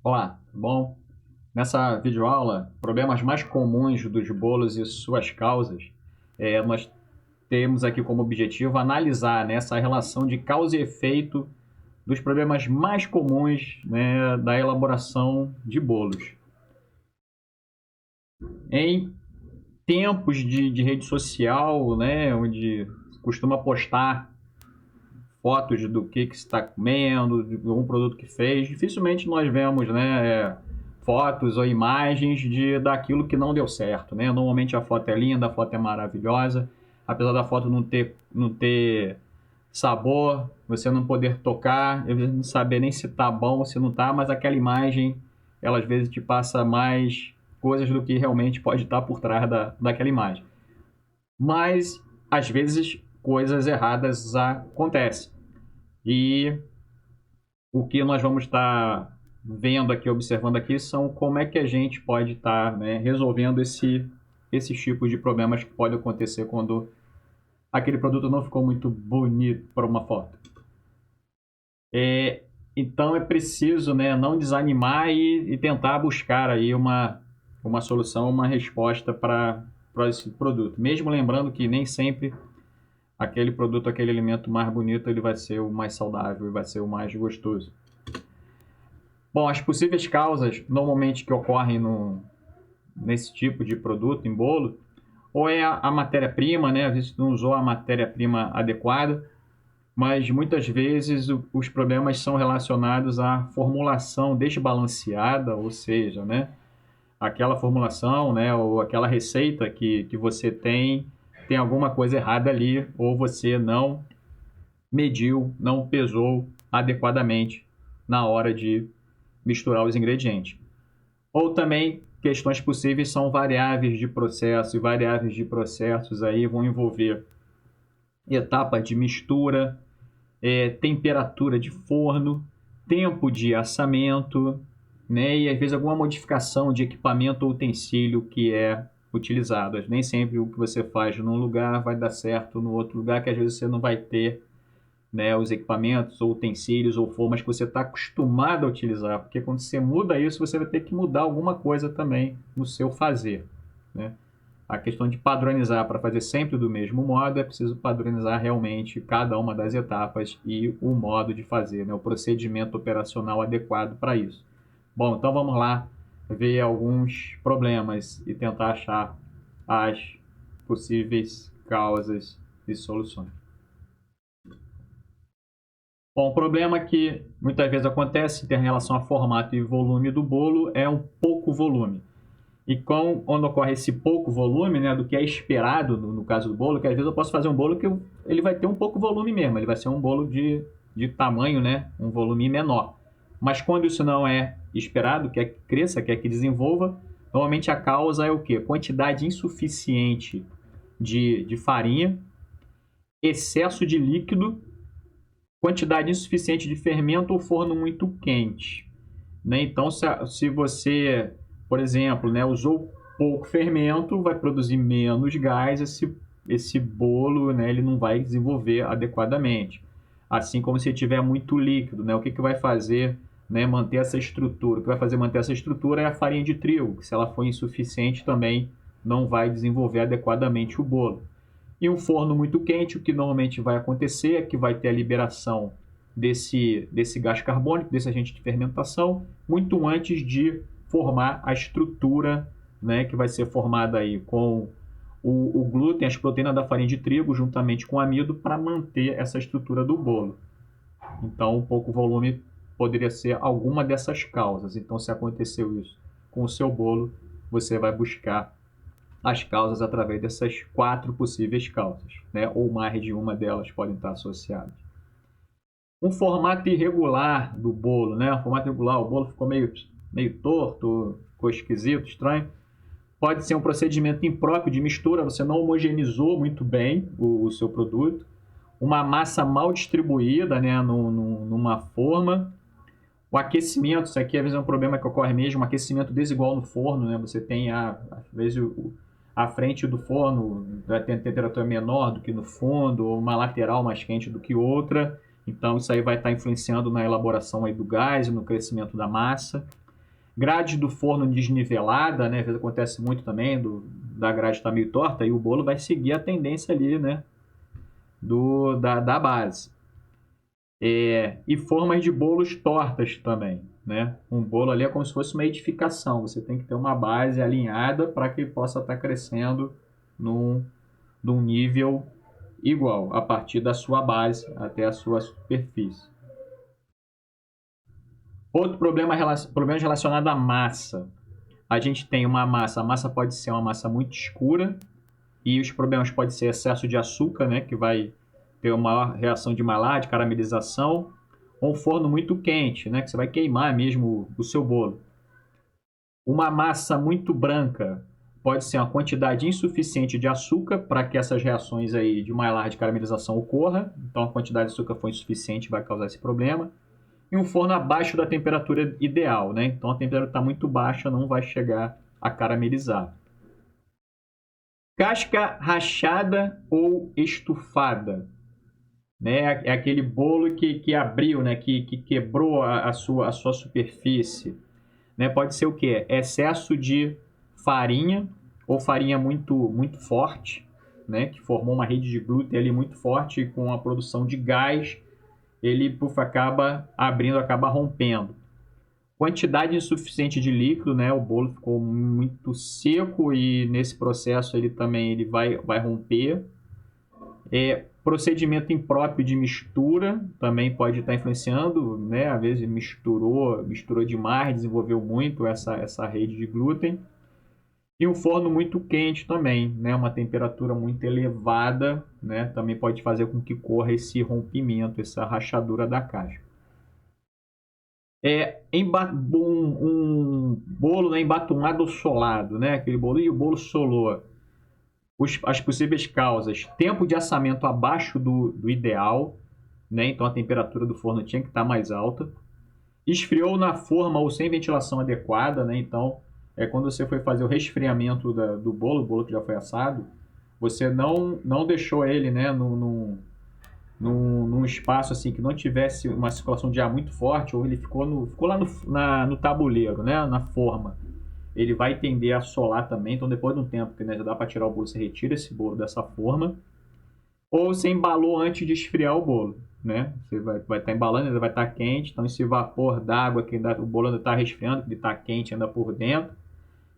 Olá, tudo bom? Nessa videoaula, problemas mais comuns dos bolos e suas causas, nós temos aqui como objetivo analisar, né, essa relação de causa e efeito dos problemas mais comuns, né, da elaboração de bolos. Em tempos de rede social, né, onde costuma postar fotos do que está comendo, de algum produto que fez, dificilmente nós vemos, né, fotos ou imagens daquilo que não deu certo, né? Normalmente a foto é linda, a foto é maravilhosa, apesar da foto não ter sabor, você não poder tocar, às vezes não saber nem se tá bom ou se não tá, mas aquela imagem, ela às vezes te passa mais coisas do que realmente pode estar por trás daquela imagem. Mas, às vezes, coisas erradas acontecem. E o que nós vamos estar vendo aqui, observando aqui, são como é que a gente pode estar, né, resolvendo esses tipos de problemas que podem acontecer quando aquele produto não ficou muito bonito para uma foto. Então é preciso, né, não desanimar e tentar buscar aí uma solução, uma resposta para esse produto. Mesmo lembrando que nem sempre aquele produto, aquele alimento mais bonito, ele vai ser o mais saudável e vai ser o mais gostoso. Bom, as possíveis causas normalmente que ocorrem nesse tipo de produto, em bolo, ou é a matéria-prima, né? Às vezes não usou a matéria-prima adequada, mas muitas vezes os problemas são relacionados à formulação desbalanceada, ou seja, né? Aquela formulação, né? Ou aquela receita que você tem alguma coisa errada ali, ou você não mediu, não pesou adequadamente na hora de misturar os ingredientes. Ou também questões possíveis são variáveis de processo, e variáveis de processos aí vão envolver etapa de mistura, temperatura de forno, tempo de assamento, né? E às vezes alguma modificação de equipamento ou utensílio que é utilizado. Nem sempre o que você faz num lugar vai dar certo no outro lugar, que às vezes você não vai ter, né, os equipamentos ou utensílios ou formas que você está acostumado a utilizar, porque quando você muda isso, você vai ter que mudar alguma coisa também no seu fazer, né? A questão de padronizar para fazer sempre do mesmo modo, é preciso padronizar realmente cada uma das etapas e o modo de fazer, né, o procedimento operacional adequado para isso. Bom, então vamos lá ver alguns problemas e tentar achar as possíveis causas e soluções. Bom, o problema que muitas vezes acontece em relação a formato e volume do bolo é um pouco volume. E quando ocorre esse pouco volume, né, do que é esperado no caso do bolo, que às vezes eu posso fazer um bolo que ele vai ter um pouco volume mesmo, ele vai ser um bolo de tamanho, né, um volume menor. Mas quando isso não é esperado, quer que cresça, quer que desenvolva, normalmente a causa é o quê? Quantidade insuficiente de farinha, excesso de líquido, quantidade insuficiente de fermento ou forno muito quente, né? Então, se você, por exemplo, né, usou pouco fermento, vai produzir menos gás, esse bolo, né, ele não vai desenvolver adequadamente. Assim como se tiver muito líquido, né, o que vai fazer, né, manter essa estrutura? O que vai fazer manter essa estrutura é a farinha de trigo, que se ela for insuficiente também não vai desenvolver adequadamente o bolo. E um forno muito quente, o que normalmente vai acontecer é que vai ter a liberação desse gás carbônico, desse agente de fermentação, muito antes de formar a estrutura, né, que vai ser formada aí com o glúten, as proteínas da farinha de trigo, juntamente com o amido, para manter essa estrutura do bolo. Então, um pouco volume poderia ser alguma dessas causas. Então, se aconteceu isso com o seu bolo, você vai buscar as causas através dessas 4 possíveis causas, né? Ou mais de uma delas podem estar associadas. Um formato irregular do bolo, né? Um formato irregular, o bolo ficou meio torto, ficou esquisito, estranho. Pode ser um procedimento impróprio de mistura, você não homogeneizou muito bem o seu produto. Uma massa mal distribuída, né, numa forma. O aquecimento, isso aqui às vezes é um problema que ocorre mesmo, um aquecimento desigual no forno, né? Você tem, às vezes, a frente do forno tem temperatura menor do que no fundo, ou uma lateral mais quente do que outra. Então, isso aí vai estar influenciando na elaboração aí do gás e no crescimento da massa. Grade do forno desnivelada, né? Às vezes acontece muito também da grade estar meio torta e o bolo vai seguir a tendência ali, né? Da base. E formas de bolos tortas também, né? Um bolo ali é como se fosse uma edificação. Você tem que ter uma base alinhada para que possa estar crescendo num nível igual, a partir da sua base até a sua superfície. Outro problema relacionado à massa. A gente tem uma massa, a massa pode ser uma massa muito escura e os problemas podem ser excesso de açúcar, né, que vai ter uma maior reação de Maillard, de caramelização, ou um forno muito quente, né, que você vai queimar mesmo o seu bolo. Uma massa muito branca pode ser uma quantidade insuficiente de açúcar para que essas reações aí de Maillard, de caramelização ocorra. Então a quantidade de açúcar foi insuficiente, vai causar esse problema. E um forno abaixo da temperatura ideal, né? Então a temperatura está muito baixa, não vai chegar a caramelizar. Casca rachada ou estufada, né? É aquele bolo que abriu, né? Que quebrou a sua superfície, né? Pode ser o quê? Excesso de farinha ou farinha muito forte, né? Que formou uma rede de glúten ali muito forte com a produção de gás, ele acaba abrindo, acaba rompendo. Quantidade insuficiente de líquido, né? O bolo ficou muito seco e nesse processo ele vai romper. Procedimento impróprio de mistura também pode estar influenciando, né? Às vezes misturou demais, desenvolveu muito essa rede de glúten. E um forno muito quente também, né? Uma temperatura muito elevada, né? Também pode fazer com que corra esse rompimento, essa rachadura da casca. Um bolo, né, embatumado ou solado, né? Aquele bolo e o bolo solou. As possíveis causas: tempo de assamento abaixo do ideal, né? Então a temperatura do forno tinha que estar mais alta. Esfriou na forma ou sem ventilação adequada, né? Então, quando você foi fazer o resfriamento do bolo, o bolo que já foi assado, você não deixou ele, né, num espaço assim que não tivesse uma circulação de ar muito forte, ou ele ficou lá no tabuleiro, né, na forma. Ele vai tender a solar também, então depois de um tempo que, né, já dá para tirar o bolo, você retira esse bolo dessa forma. Ou você embalou antes de esfriar o bolo, né? Você vai estar embalando, ele vai estar quente, então esse vapor d'água que o bolo ainda está resfriando, ele está quente ainda por dentro,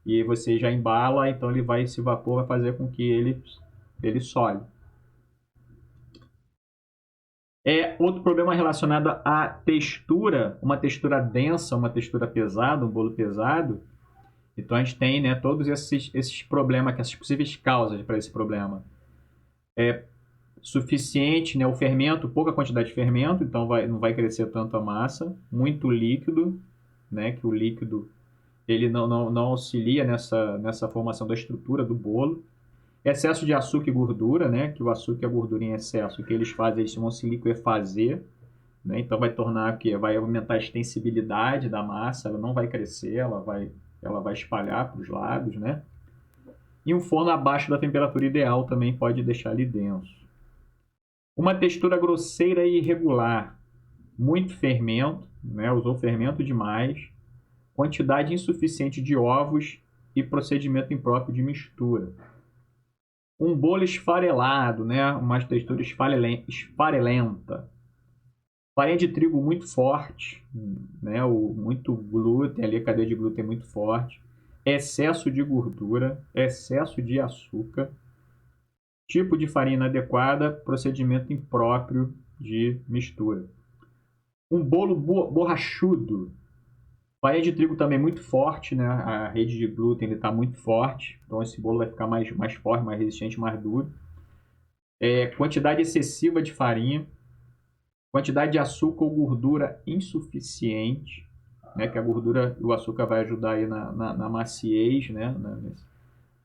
e você já embala, então esse vapor vai fazer com que ele sole. Outro problema relacionado à textura, uma textura densa, uma textura pesada, um bolo pesado. Então a gente tem, né, todos esses problemas, essas possíveis causas para esse problema. Suficiente, né, o fermento, pouca quantidade de fermento, então não vai crescer tanto a massa. Muito líquido, né, que o líquido ele não auxilia nessa formação da estrutura do bolo. Excesso de açúcar e gordura, né, que o açúcar e a gordura em excesso, o que eles fazem, eles vão se liquefazer, né, então vai tornar vai aumentar a extensibilidade da massa, ela não vai crescer, ela vai espalhar para os lados, né. E um forno abaixo da temperatura ideal também pode deixar ele denso. Uma textura grosseira e irregular, muito fermento, né, usou fermento demais, quantidade insuficiente de ovos e procedimento impróprio de mistura. Um bolo esfarelado, né, uma textura esfarelenta. Farinha de trigo muito forte, né, muito glúten, ali a cadeia de glúten é muito forte. Excesso de gordura, excesso de açúcar. Tipo de farinha inadequada, procedimento impróprio de mistura. Um bolo borrachudo. Farinha de trigo também muito forte, né? A rede de glúten está muito forte, então esse bolo vai ficar mais forte, mais resistente, mais duro. Quantidade excessiva de farinha. Quantidade de açúcar ou gordura insuficiente, né? Que a gordura e o açúcar vai ajudar aí na maciez, né?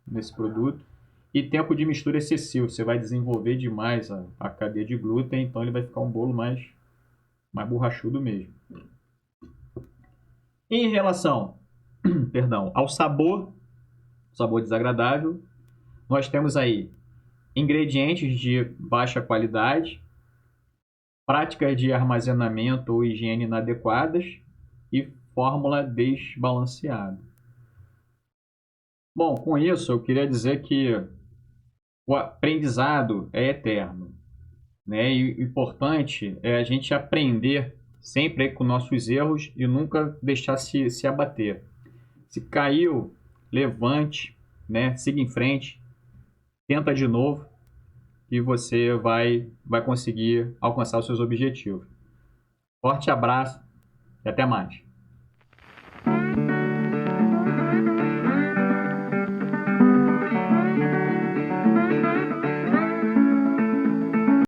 Nesse produto. E tempo de mistura excessivo, você vai desenvolver demais a cadeia de glúten, então ele vai ficar um bolo mais borrachudo mesmo. Em relação ao sabor desagradável, nós temos aí ingredientes de baixa qualidade, práticas de armazenamento ou higiene inadequadas e fórmula desbalanceada. Bom, com isso eu queria dizer que o aprendizado é eterno, né? E o importante é a gente aprender sempre com nossos erros e nunca deixar se abater. Se caiu, levante, né? Siga em frente, tenta de novo e você vai conseguir alcançar os seus objetivos. Forte abraço e até mais.